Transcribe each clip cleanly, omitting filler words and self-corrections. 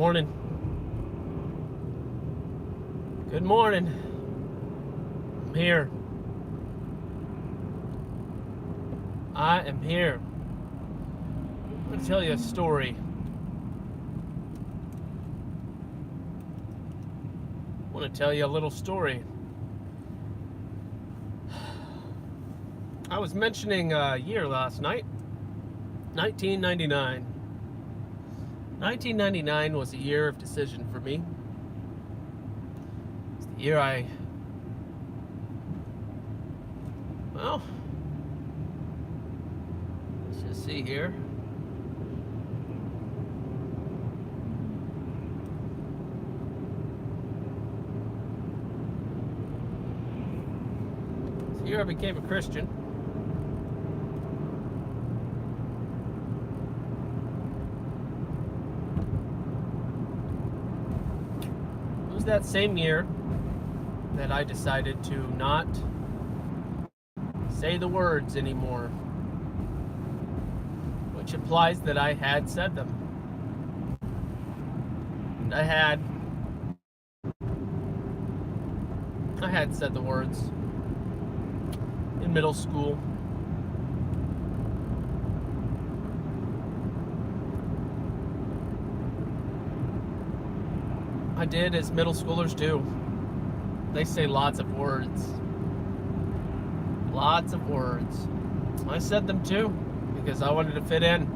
Morning. Good morning. I'm here. I am here. I'm going to tell you a story. I want to tell you a little story. I was mentioning a year last night. 1999. 1999 was a year of decision for me. It's the year well, let's just see here. It's the year I became a Christian. It was that same year that I decided to not say the words anymore, which implies that I had said them. And I had said the words in middle school. I did as middle schoolers do. They say lots of words. Lots of words. I said them too because I wanted to fit in.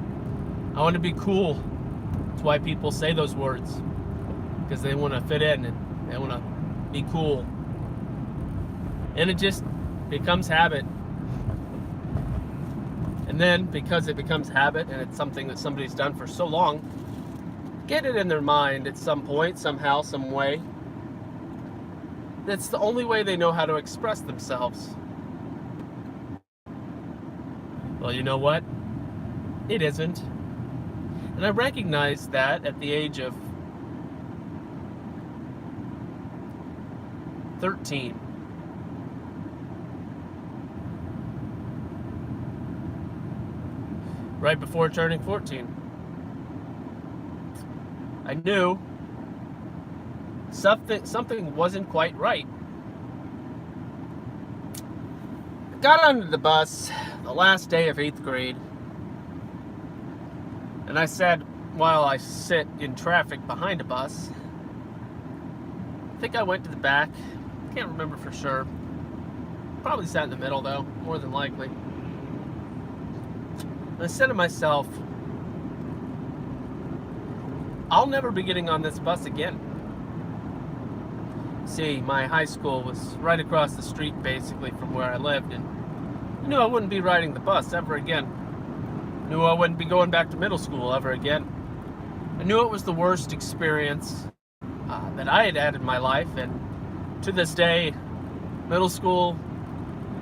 I want to be cool. That's why people say those words, because they want to fit in and they want to be cool. And it just becomes habit. And then because it becomes habit and it's something that somebody's done for so long, get it in their mind at some point, somehow, some way. That's the only way they know how to express themselves. Well, you know what? It isn't. And I recognized that at the age of 13. Right before turning 14. I knew something wasn't quite right. I got onto the bus the last day of 8th grade, and I said, while I sit in traffic behind a bus, I think I went to the back. Can't remember for sure. Probably sat in the middle though, more than likely. And I said to myself, I'll never be getting on this bus again. See, my high school was right across the street basically from where I lived, and I knew I wouldn't be riding the bus ever again. I knew I wouldn't be going back to middle school ever again. I knew it was the worst experience that I had had in my life, and to this day, middle school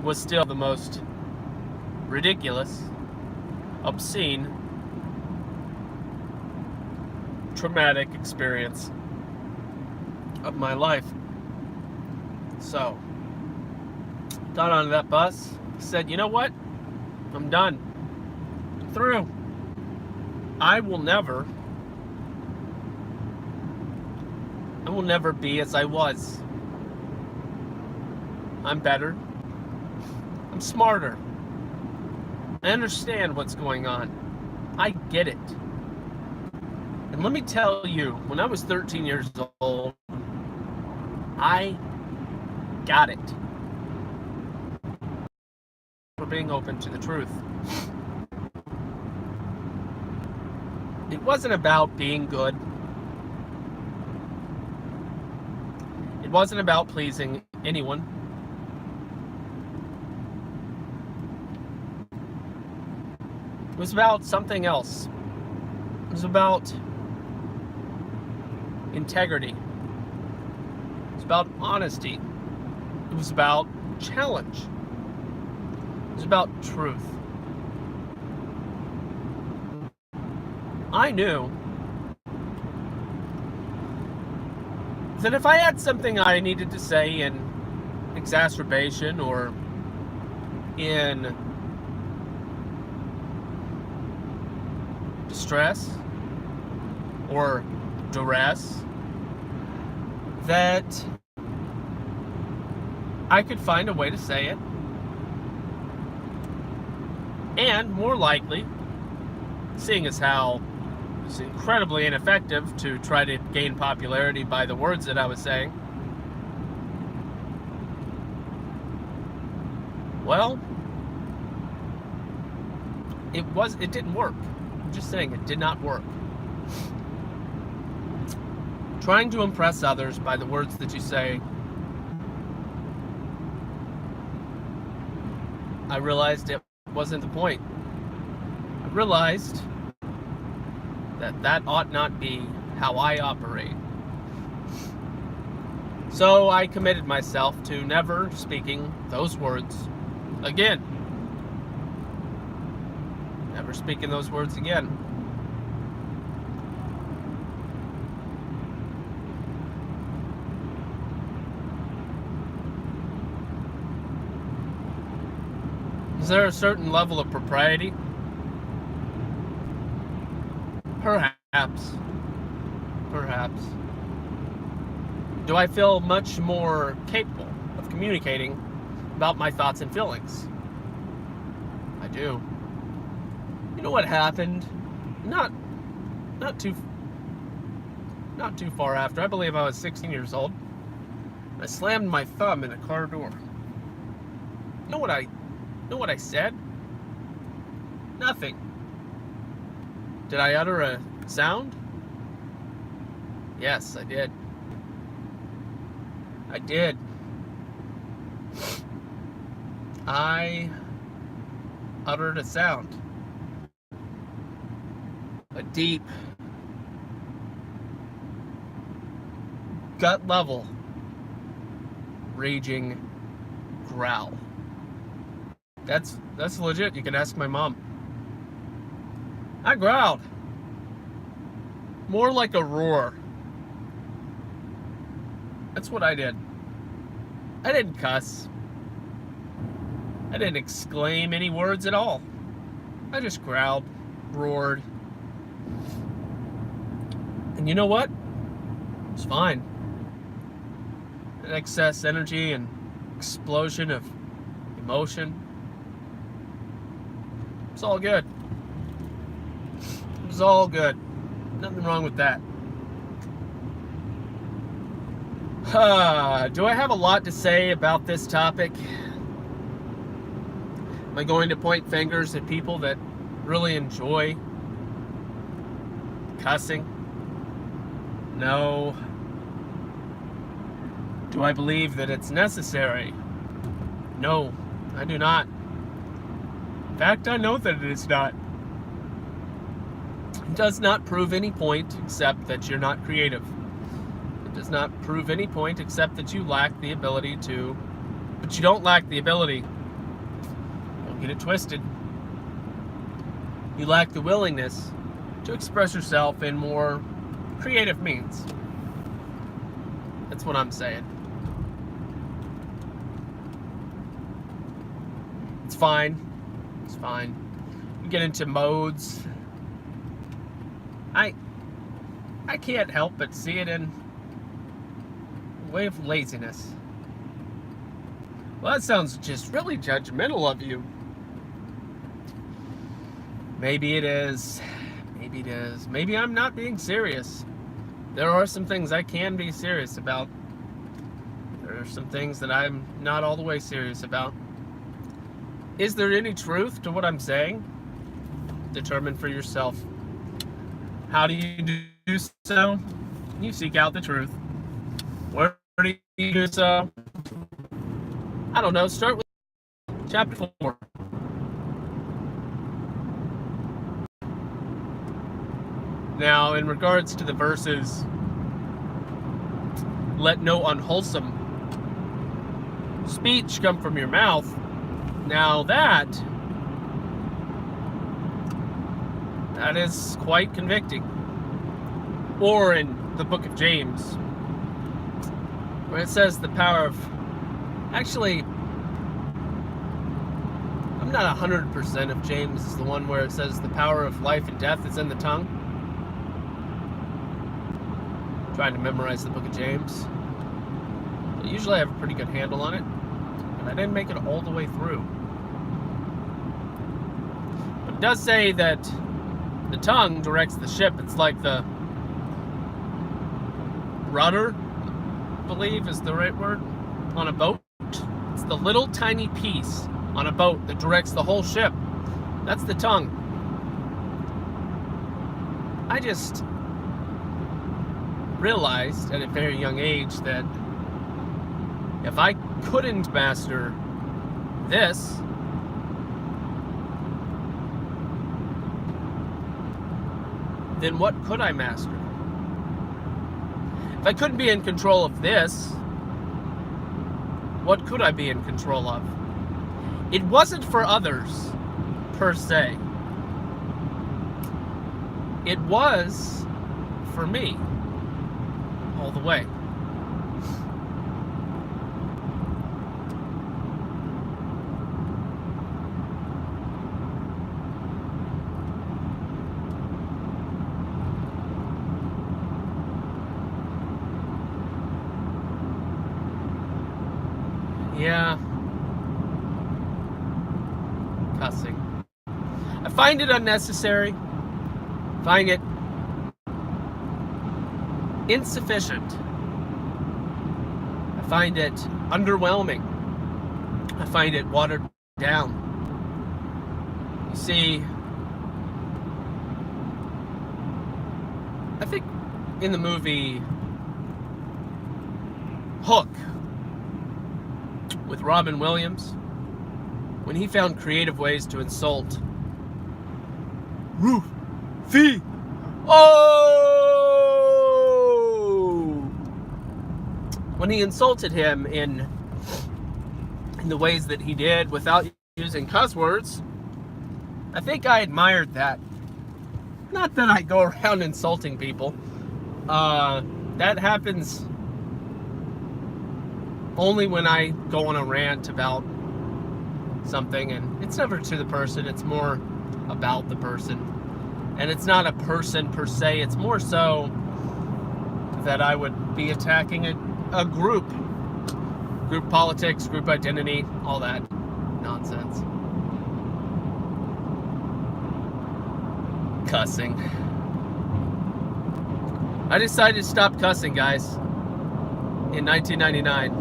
was still the most ridiculous, obscene, traumatic experience of my life. So, got onto that bus, said, you know what? I'm done. I'm through. I will never be as I was. I'm better. I'm smarter. I understand what's going on. I get it. And let me tell you, when I was 13 years old, I got it. For being open to the truth. It wasn't about being good. It wasn't about pleasing anyone. It was about something else. It was about integrity. It was about honesty. It was about challenge. It was about truth. I knew that if I had something I needed to say in exacerbation or in distress or duress, that I could find a way to say it. And more likely, seeing as how it's incredibly ineffective to try to gain popularity by the words that I was saying, well, it didn't work. I'm just saying it did not work. Trying to impress others by the words that you say, I realized it wasn't the point. I realized that ought not be how I operate. So I committed myself to never speaking those words again. Never speaking those words again. Is there a certain level of propriety? Perhaps. Perhaps. Do I feel much more capable of communicating about my thoughts and feelings? I do. You know what happened? Not too far after. I believe I was 16 years old. I slammed my thumb in a car door. You know what I said? Nothing. Did I utter a sound? Yes, I did. I did. I uttered a sound. A deep, gut level, raging growl. That's legit. You can ask my mom. I growled. More like a roar. That's what I did. I didn't cuss. I didn't exclaim any words at all. I just growled, roared. And you know what? It's fine. An excess energy and explosion of emotion. It's all good. It's all good. Nothing wrong with that. Do I have a lot to say about this topic? Am I going to point fingers at people that really enjoy cussing? No. Do I believe that it's necessary? No, I do not. In fact, I know that it is not. It does not prove any point except that you're not creative. It does not prove any point except that you lack the ability to, but you don't lack the ability. Don't get it twisted. You lack the willingness to express yourself in more creative means. That's what I'm saying. It's fine. It's fine. You get into modes. I can't help but see it in a way of laziness. Well, that sounds just really judgmental of you. Maybe it is. Maybe it is. Maybe I'm not being serious. There are some things I can be serious about. There are some things that I'm not all the way serious about. Is there any truth to what I'm saying? Determine for yourself. How do you do so? You seek out the truth. Where do you do so? I don't know. Start with chapter 4. Now, in regards to the verses, let no unwholesome speech come from your mouth. Now that is quite convicting. Or in the book of James, where it says the power of, actually, I'm not 100% of James is the one where it says the power of life and death is in the tongue. trying to memorize the book of James. But usually I have a pretty good handle on it, and I didn't make it all the way through. But it does say that the tongue directs the ship. It's like the rudder, I believe is the right word, on a boat. It's the little tiny piece on a boat that directs the whole ship. That's the tongue. I just realized at a very young age that if I couldn't master this, then what could I master? If I couldn't be in control of this, what could I be in control of? It wasn't for others, per se. It was for me, all the way. Yeah. Cussing. I find it unnecessary. Find it insufficient. I find it underwhelming. I find it watered down. You see, I think in the movie Hook with Robin Williams, when he found creative ways to insult Rufy, when he insulted him in the ways that he did without using cuss words, I think I admired that. Not that I go around insulting people. That happens only when I go on a rant about something, and it's never to the person, it's more about the person. And it's not a person per se, it's more so that I would be attacking a group politics, group identity, all that nonsense. Cussing. I decided to stop cussing, guys, in 1999.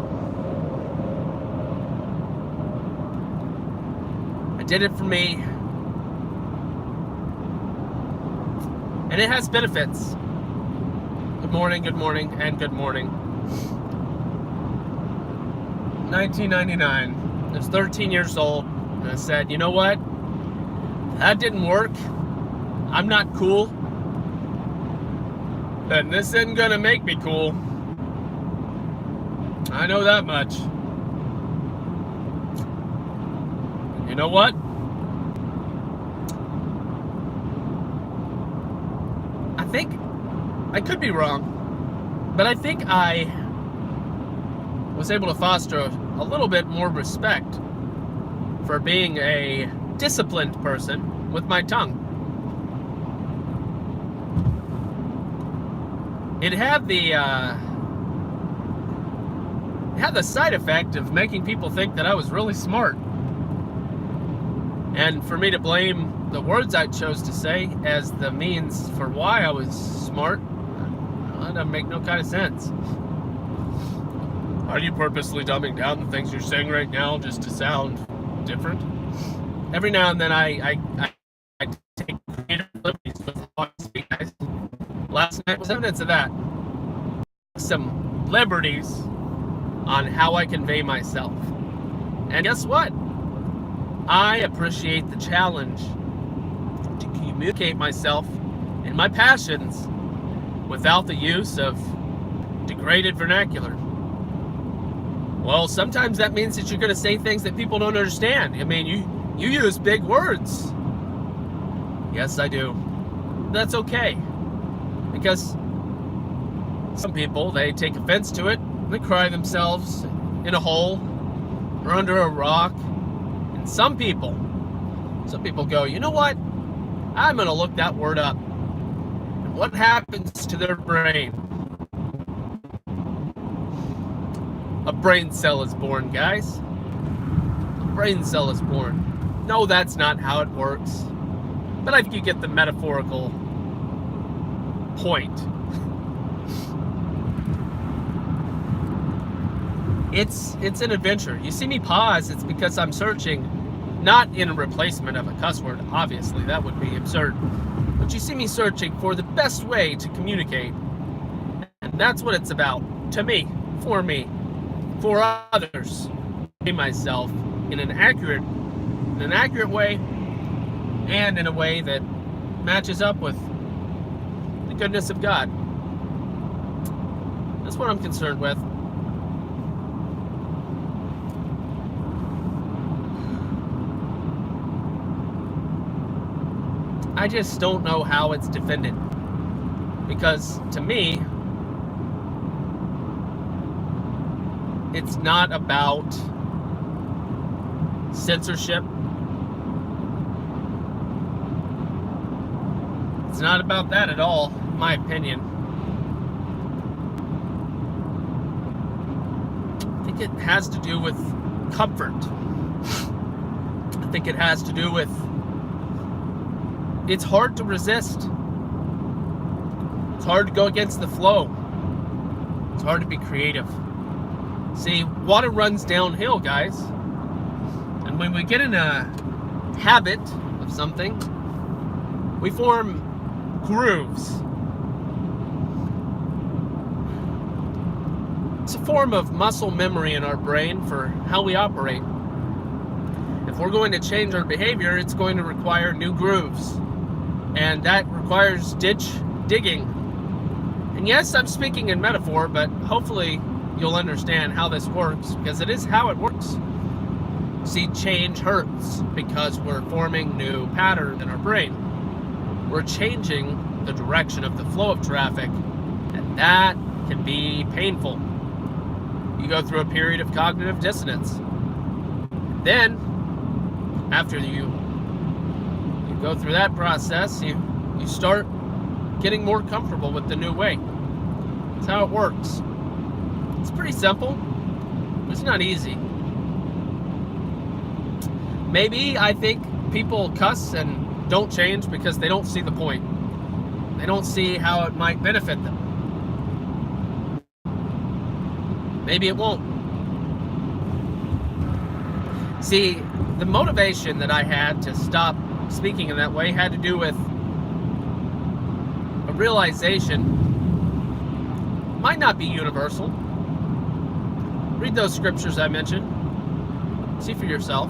I did it for me, and it has benefits. Good morning, and good morning. 1999. I was 13 years old, and I said, you know what? That didn't work. I'm not cool. And this isn't gonna make me cool. I know that much. You know what? I think I could be wrong, but I think I was able to foster a little bit more respect for being a disciplined person with my tongue. It had the side effect of making people think that I was really smart. And for me to blame the words I chose to say as the means for why I was smart, that doesn't make no kind of sense. Are you purposely dumbing down the things you're saying right now just to sound different? Every now and then I take creative liberties with how I speak, guys. Last night was evidence of that. Some liberties on how I convey myself. And guess what? I appreciate the challenge to communicate myself and my passions without the use of degraded vernacular. Well, sometimes that means that you're going to say things that people don't understand. I mean, you use big words. Yes, I do. That's okay. Because some people, they take offense to it, they cry themselves in a hole or under a rock. And some people go, you know what? I'm going to look that word up. And what happens to their brain? A brain cell is born, guys. A brain cell is born. No, that's not how it works. But I think you get the metaphorical point. It's an adventure. You see me pause, it's because I'm searching, not in a replacement of a cuss word, obviously, that would be absurd. But you see me searching for the best way to communicate. And that's what it's about. To me, for others, myself in an accurate way, and in a way that matches up with the goodness of God. That's what I'm concerned with. I just don't know how it's defended. Because to me, it's not about censorship. It's not about that at all, in my opinion. I think it has to do with comfort. I think it has to do with it's hard to resist. It's hard to go against the flow. It's hard to be creative. See, water runs downhill, guys. And when we get in a habit of something, we form grooves. It's a form of muscle memory in our brain for how we operate. If we're going to change our behavior, it's going to require new grooves. And that requires ditch digging. And yes, I'm speaking in metaphor, but hopefully you'll understand how this works, because it is how it works. See, change hurts because we're forming new patterns in our brain. We're changing the direction of the flow of traffic, and that can be painful. You go through a period of cognitive dissonance. Then, after you go through that process, you start getting more comfortable with the new way. That's how it works. It's pretty simple. It's not easy. Maybe I think people cuss and don't change because they don't see the point. They don't see how it might benefit them. Maybe it won't. See, the motivation that I had to stop speaking in that way had to do with a realization. Might not be universal. Read those scriptures I mentioned. See for yourself.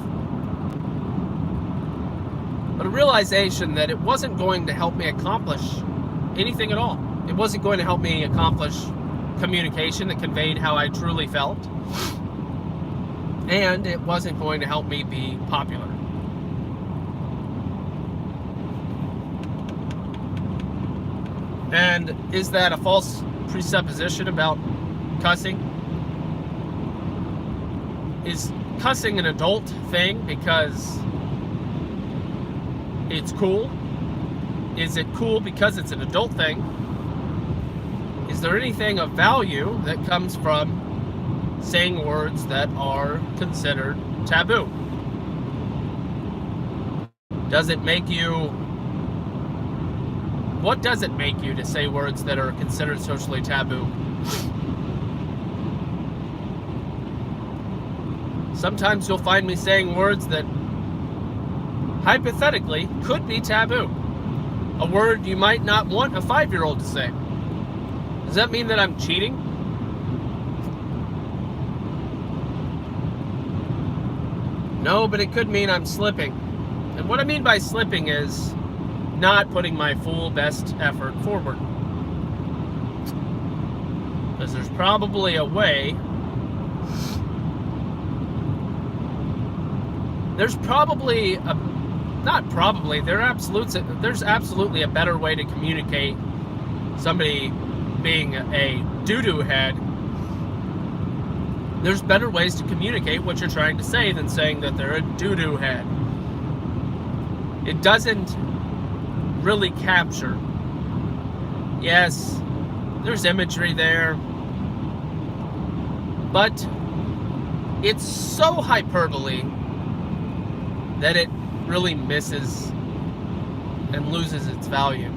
But a realization that it wasn't going to help me accomplish anything at all. It wasn't going to help me accomplish communication that conveyed how I truly felt. And it wasn't going to help me be popular. And is that a false presupposition about cussing? Is cussing an adult thing because it's cool? Is it cool because it's an adult thing? Is there anything of value that comes from saying words that are considered taboo? Does it make you... What does it make you to say words that are considered socially taboo? Sometimes you'll find me saying words that hypothetically could be taboo. A word you might not want a 5-year-old to say. Does that mean that I'm cheating? No, but it could mean I'm slipping. And what I mean by slipping is not putting my full best effort forward. Because there's probably a way. There's probably a, not probably, there's absolutely a better way to communicate somebody being a doo-doo head. There's better ways to communicate what you're trying to say than saying that they're a doo-doo head. It doesn't really capture. Yes, there's imagery there, but it's so hyperbole that it really misses and loses its value,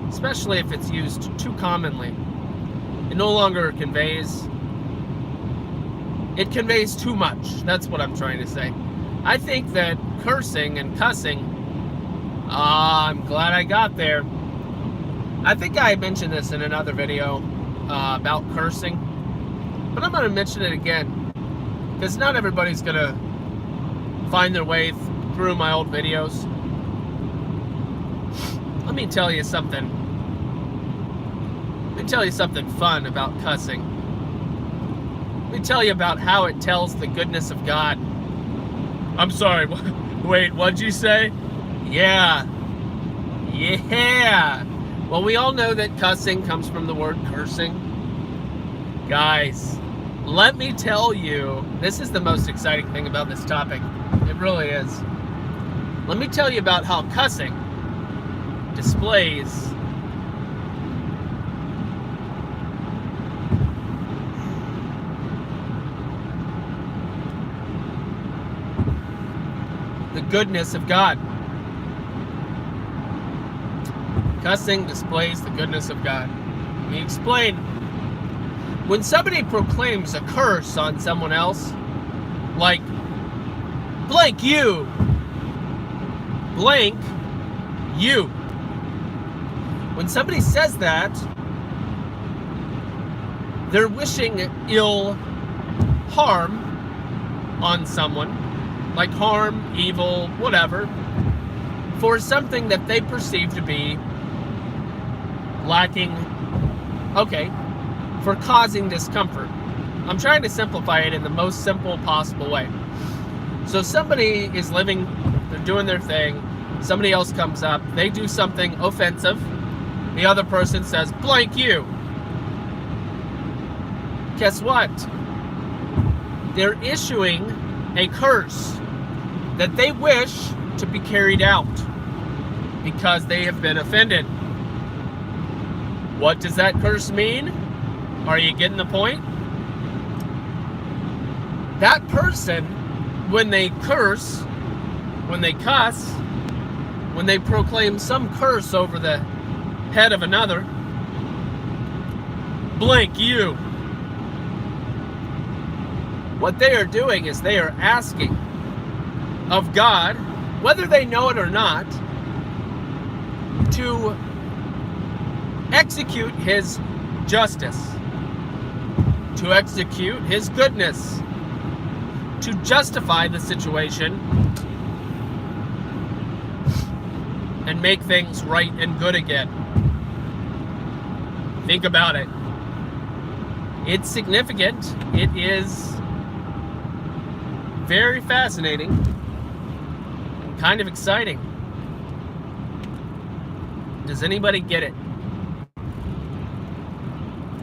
especially if it's used too commonly. It no longer conveys too much. That's what I'm trying to say. I think that cursing and cussing, I'm glad I got there. I think I mentioned this in another video about cursing, but I'm going to mention it again because not everybody's going to find their way through my old videos. Let me tell you something. Let me tell you something fun about cussing. Let me tell you about how it tells the goodness of God. I'm sorry, wait, what'd you say? Yeah. Well, we all know that cussing comes from the word cursing. Guys, let me tell you, this is the most exciting thing about this topic. It really is. Let me tell you about how cussing displays the goodness of God. Cussing displays the goodness of God. Let me explain. When somebody proclaims a curse on someone else, like, blank you, blank you. When somebody says that, they're wishing ill harm on someone, like harm, evil, whatever, for something that they perceive to be lacking, for causing discomfort. I'm trying to simplify it in the most simple possible way. So somebody is living, they're doing their thing, somebody else comes up, they do something offensive, the other person says, blank you. Guess what? They're issuing a curse that they wish to be carried out because they have been offended. What does that curse mean? Are you getting the point? That person, when they curse, when they cuss, when they proclaim some curse over the head of another, blank you. What they are doing is they are asking of God, whether they know it or not, to execute His justice, to execute His goodness, to justify the situation and make things right and good again. Think about it. It's significant. It is very fascinating and kind of exciting. Does anybody get it?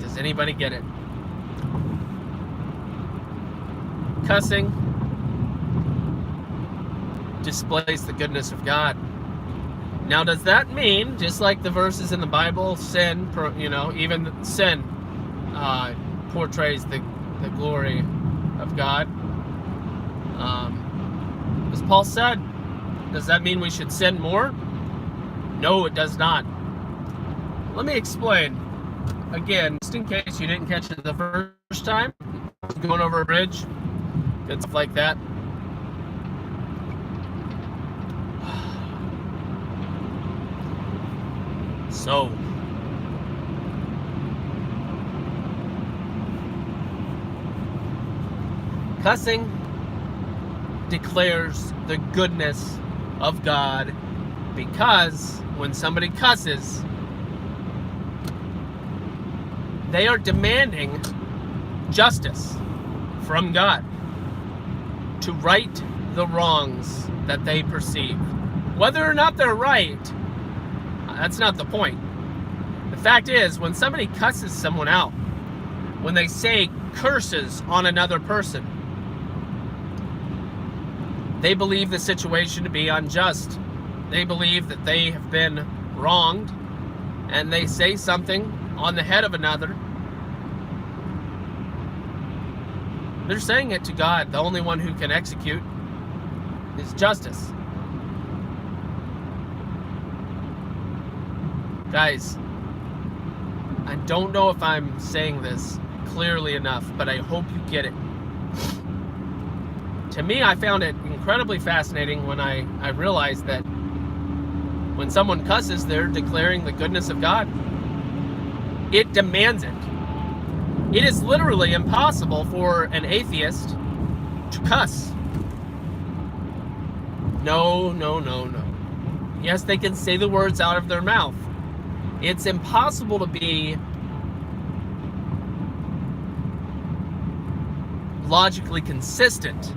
Does anybody get it? Cussing displays the goodness of God. Now, does that mean, just like the verses in the Bible, sin, even sin portrays the glory of God? As Paul said, does that mean we should sin more? No, it does not. Let me explain. Again, just in case you didn't catch it the first time, going over a bridge, and stuff like that. So, cussing declares the goodness of God because when somebody cusses, they are demanding justice from God to right the wrongs that they perceive. Whether or not they're right, that's not the point. The fact is, when somebody cusses someone out, when they say curses on another person, they believe the situation to be unjust. They believe that they have been wronged, and they say something on the head of another They're saying it to God, the only one who can execute is justice. Guys, I don't know if I'm saying this clearly enough, but I hope you get it. To me, I found it incredibly fascinating when I realized that when someone cusses, they're declaring the goodness of God. It demands it. It is literally impossible for an atheist to cuss. No. Yes, they can say the words out of their mouth. It's impossible to be logically consistent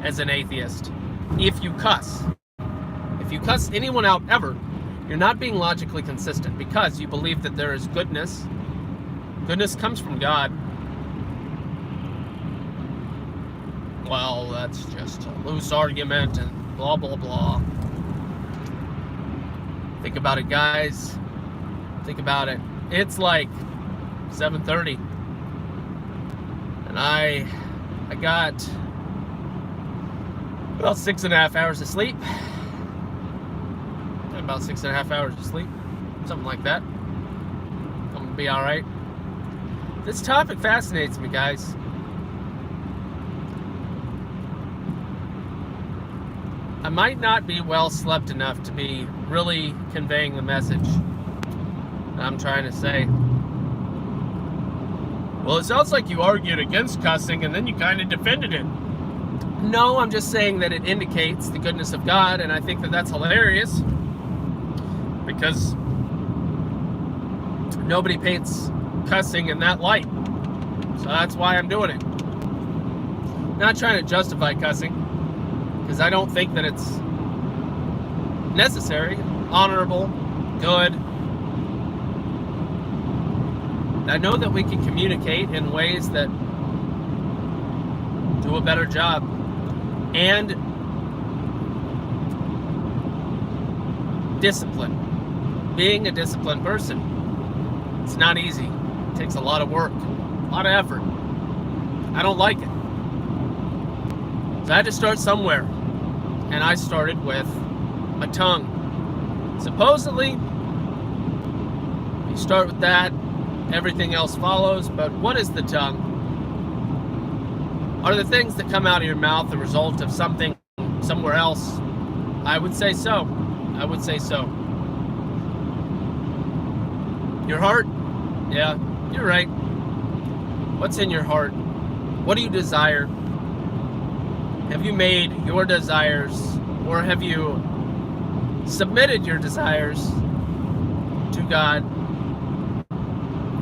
as an atheist if you cuss. If you cuss anyone out ever, you're not being logically consistent because you believe that there is goodness. Goodness comes from God. Well, that's just a loose argument and blah, blah, blah. Think about it, guys. Think about it. It's like 7:30. And I got about 6.5 hours of sleep. About 6.5 hours of sleep. Something like that. I'm going to be alright. This topic fascinates me, guys. I might not be well slept enough to be really conveying the message that I'm trying to say. Well, it sounds like you argued against cussing and then you kind of defended it. No, I'm just saying that it indicates the goodness of God, and I think that that's hilarious because nobody paints cussing in that light. So that's why I'm doing it. Not trying to justify cussing, because I don't think that it's necessary, honorable, good. I know that we can communicate in ways that do a better job. And discipline. Being a disciplined person. It's not easy. It takes a lot of work, a lot of effort. I don't like it. So I had to start somewhere. And I started with my tongue. Supposedly, you start with that, everything else follows. But what is the tongue? Are the things that come out of your mouth the result of something somewhere else? I would say so. I would say so. Your heart? Yeah, you're right. What's in your heart? What do you desire? Have you made your desires, or have you submitted your desires to God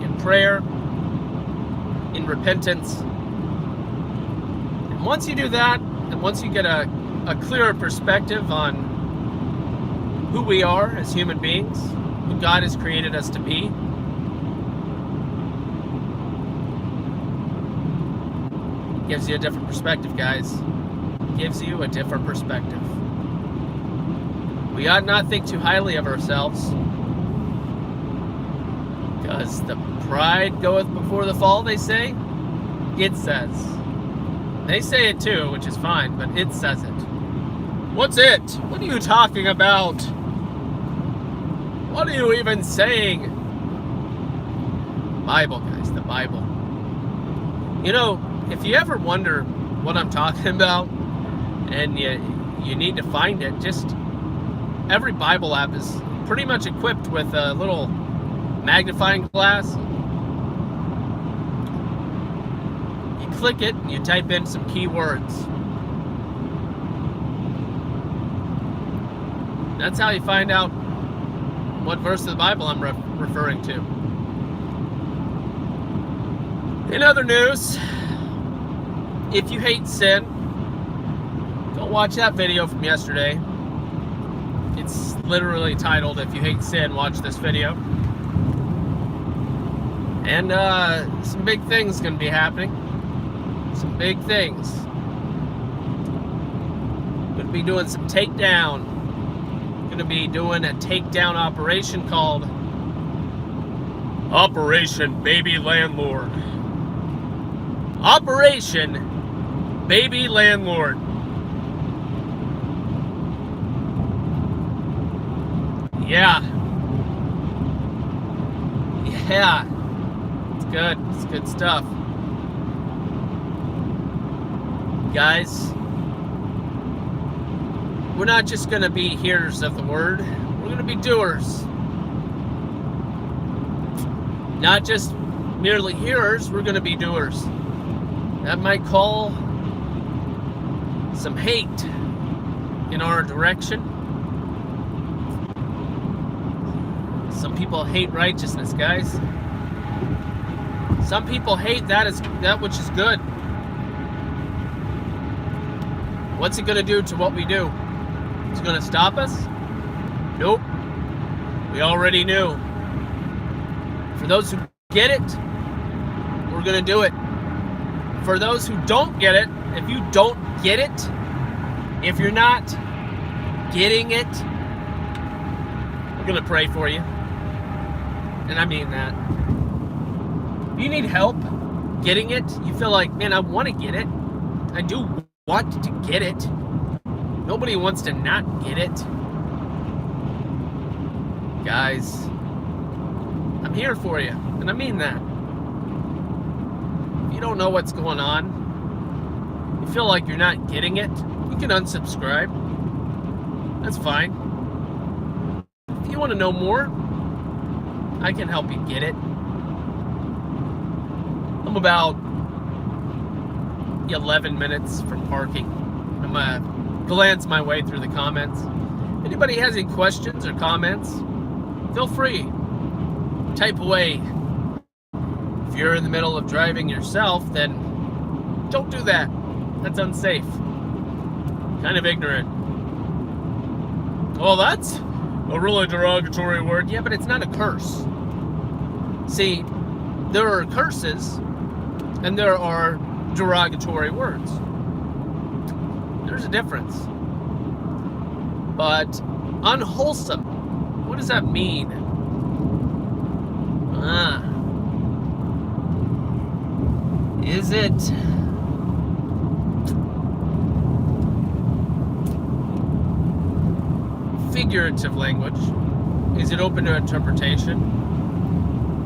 in prayer, in repentance? And once you do that, and once you get a clearer perspective on who we are as human beings, who God has created us to be, gives you a different perspective, guys. Gives you a different perspective. We ought not think too highly of ourselves, because the pride goeth before the fall, they say. It says. They say it too, which is fine, but it says it. What's it? What are you talking about? What are you even saying? Bible, guys, the Bible. You know, if you ever wonder what I'm talking about, and you need to find it, just every Bible app is pretty much equipped with a little magnifying glass. You click it and you type in some keywords. That's how you find out what verse of the Bible I'm referring to. In other news, if you hate sin, go watch that video from yesterday. It's literally titled, "If You Hate Sin, Watch This Video." And some big things going to be happening. Some big things. Going to be doing some takedown. Going to be doing a takedown operation called Operation Baby Landlord. Operation Baby Landlord. Yeah. It's good. It's good stuff. Guys, we're not just going to be hearers of the word. We're going to be doers. Not just merely hearers, we're going to be doers. That might call some hate in our direction. Some people hate righteousness, guys. Some people hate that which is good. What's it going to do to what we do? It's going to stop us? Nope. We already knew. For those who get it, we're going to do it. For those who don't get it, if you don't get it, if you're not getting it, we're going to pray for you. And I mean that. If you need help getting it, you feel like, man, I want to get it. I do want to get it. Nobody wants to not get it. Guys, I'm here for you. And I mean that. If you don't know what's going on, you feel like you're not getting it, you can unsubscribe. That's fine. If you want to know more, I can help you get it. I'm about 11 minutes from parking. I'm going to glance my way through the comments. If anybody has any questions or comments, feel free. Type away. If you're in the middle of driving yourself, then don't do that. That's unsafe. Kind of ignorant. Well, that's a really derogatory word. Yeah, but it's not a curse. See, there are curses and there are derogatory words. There's a difference. But unwholesome, what does that mean? Is it figurative language? Is it open to interpretation?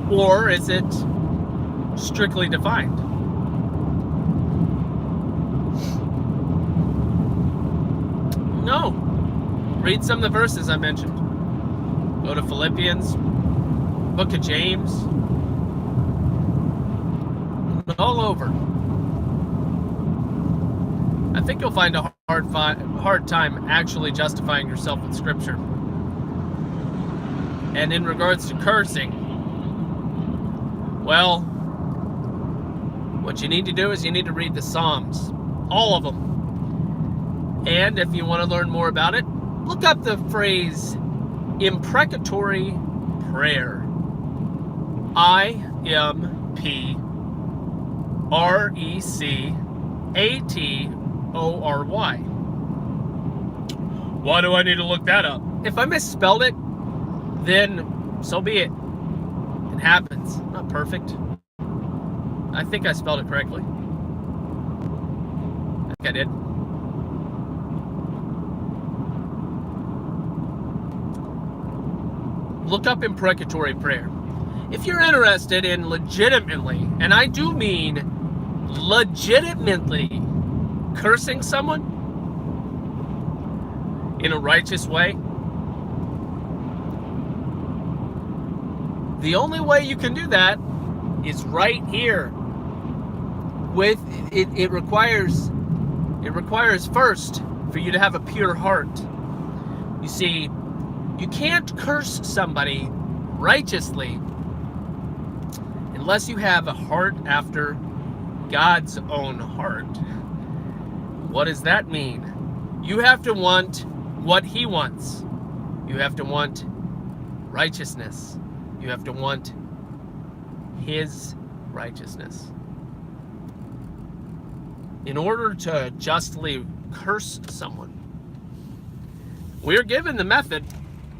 Or is it strictly defined? No. Read some of the verses I mentioned. Go to Philippians, Book of James, all over. I think you'll find a hard time actually justifying yourself with Scripture. And in regards to cursing, well, what you need to do is you need to read the Psalms, all of them. And if you want to learn more about it, look up the phrase imprecatory prayer. IMPRECATORY. Why do I need to look that up? If I misspelled it, then so be it. It happens. Not perfect. I think I spelled it correctly. I think I did. Look up imprecatory prayer. If you're interested in legitimately, and I do mean legitimately, cursing someone in a righteous way, the only way you can do that is right here. With it requires first for you to have a pure heart. You see, you can't curse somebody righteously unless you have a heart after God's own heart. What does that mean? You have to want what He wants. You have to want righteousness. You have to want His righteousness. In order to justly curse someone, we're given the method,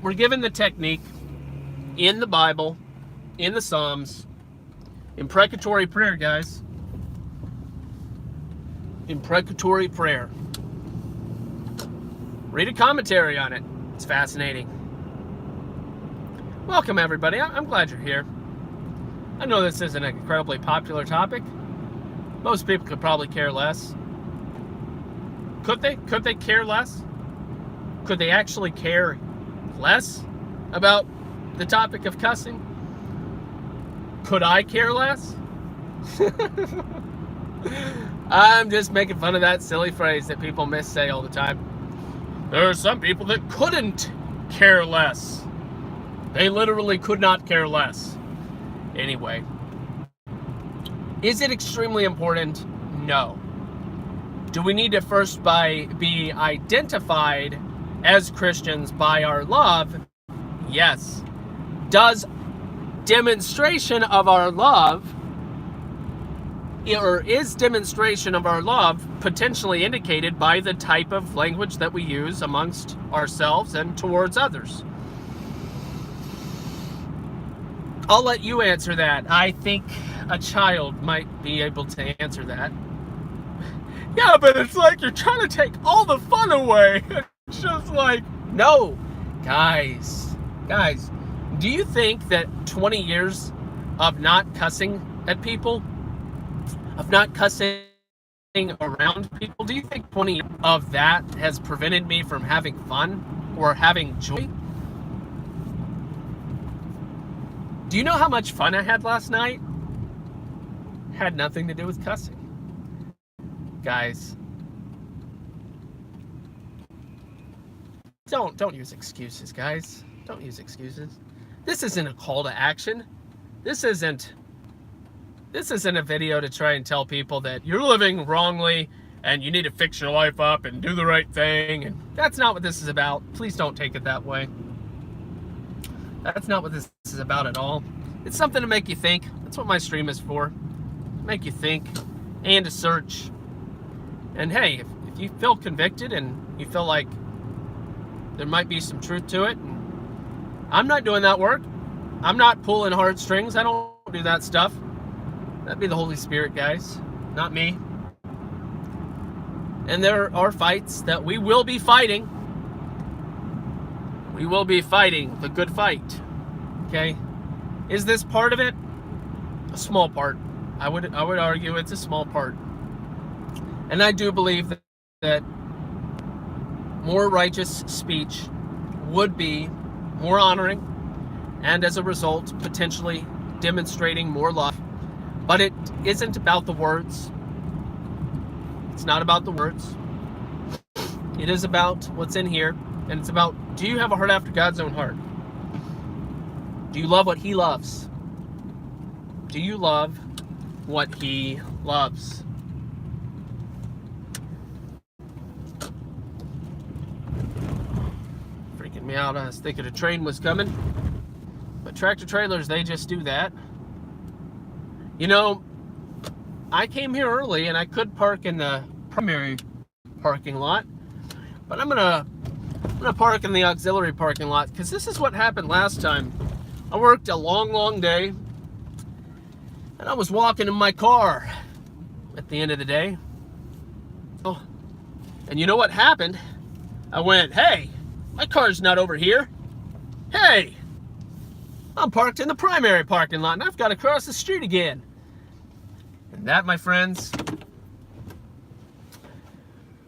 we're given the technique in the Bible, in the Psalms, imprecatory prayer, guys. imprecatory prayer. Read a commentary on it. It's fascinating. Welcome, everybody. I'm glad you're here. I know this isn't an incredibly popular topic. Most people could probably care less. Could they? Could they care less? Could they actually care less about the topic of cussing? Could I care less? I'm just making fun of that silly phrase that people missay all the time. There are some people that couldn't care less. They literally could not care less. Anyway, is it extremely important? No. Do we need to first be identified as Christians by our love? Yes. Does demonstration of our love, or is demonstration of our love potentially indicated by the type of language that we use amongst ourselves and towards others? I'll let you answer that. I think a child might be able to answer that. Yeah, but it's like you're trying to take all the fun away. It's just like, no. Guys, do you think that 20 years of not cussing at people, of not cussing around people, do you think 20 years of that has prevented me from having fun or having joy? Do you know how much fun I had last night? Had nothing to do with cussing. Guys, don't use excuses, guys. Don't use excuses. This isn't a call to action. This isn't a video to try and tell people that you're living wrongly and you need to fix your life up and do the right thing. And that's not what this is about. Please don't take it that way. That's not what this is about at all. It's something to make you think. That's what my stream is for. Make you think and to search. And hey, if you feel convicted and you feel like there might be some truth to it, and I'm not doing that work. I'm not pulling heartstrings. I don't do that stuff. That'd be the Holy Spirit, guys, not me. And there are fights that we will be fighting. We will be fighting the good fight. Okay? Is this part of it? A small part. I would argue it's a small part. And I do believe that more righteous speech would be more honoring, and as a result, potentially demonstrating more love. But it isn't about the words. It's not about the words. It is about what's in here, and it's about, do you have a heart after God's own heart? Do you love what He loves? Do you love what He loves? Freaking me out. I was thinking a train was coming. But tractor trailers, they just do that. You know, I came here early and I could park in the primary parking lot. But I'm gonna park in the auxiliary parking lot, because this is what happened last time. I worked a long day, and I was walking in my car at the end of the day. Oh, and you know what happened? I went, hey, my car's not over here. Hey, I'm parked in the primary parking lot, and I've got to cross the street again. And that, my friends,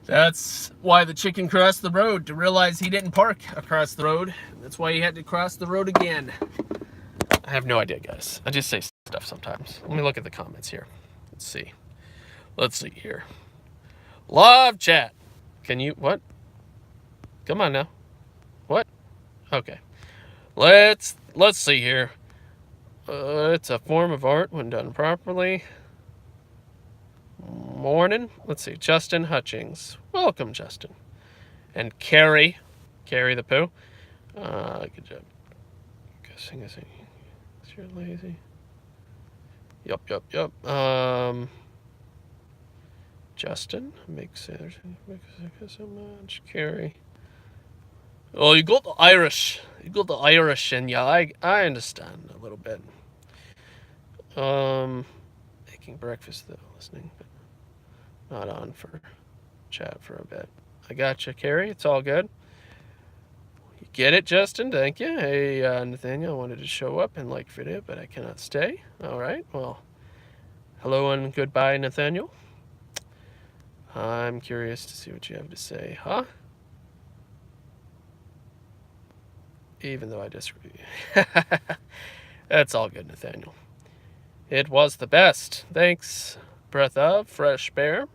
that's why the chicken crossed the road, to realize he didn't park across the road. That's why he had to cross the road again. I have no idea, guys. I just say stuff sometimes. Let me look at the comments here. Let's see here. Live chat. Can you, what? Come on now. What? Okay. Let's see here. It's a form of art when done properly. Morning. Let's see. Justin Hutchings. Welcome, Justin. And Carrie the poo. Good job. Cussing is you're lazy. Yup. Justin makes it so much. Carrie. Oh, you got the Irish. You got the Irish in you. I understand a little bit. Making breakfast though, listening. not on for chat for a bit. I got you, Carrie. It's all good. You get it, Justin. Thank you. Hey, Nathaniel, I wanted to show up and like video, but I cannot stay. All right. Well, hello and goodbye, Nathaniel. I'm curious to see what you have to say, huh? Even though I disagree. That's all good, Nathaniel. It was the best. Thanks, Breath of Fresh Bear.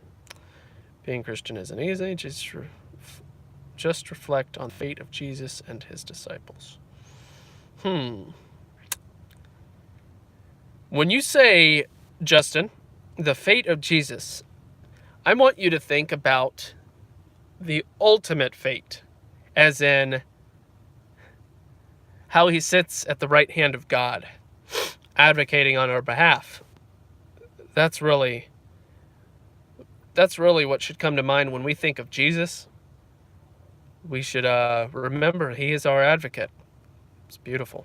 Being Christian isn't easy. Just reflect on the fate of Jesus and his disciples. When you say, Justin, the fate of Jesus, I want you to think about the ultimate fate, as in how he sits at the right hand of God, advocating on our behalf. That's really what should come to mind when we think of Jesus. We should remember he is our advocate. It's beautiful.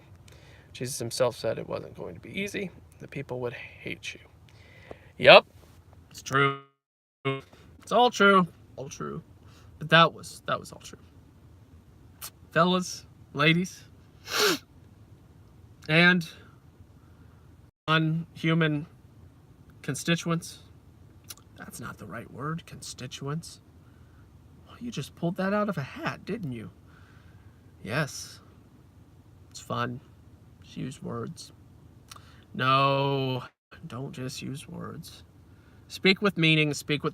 Jesus himself said it wasn't going to be easy. The people would hate you. Yep, it's true. It's all true. All true. But that was all true. Fellas, ladies, and non-human constituents. That's not the right word, constituents. Well, you just pulled that out of a hat, didn't you? Yes. It's fun. Just use words. No, don't just use words. Speak with meaning, speak with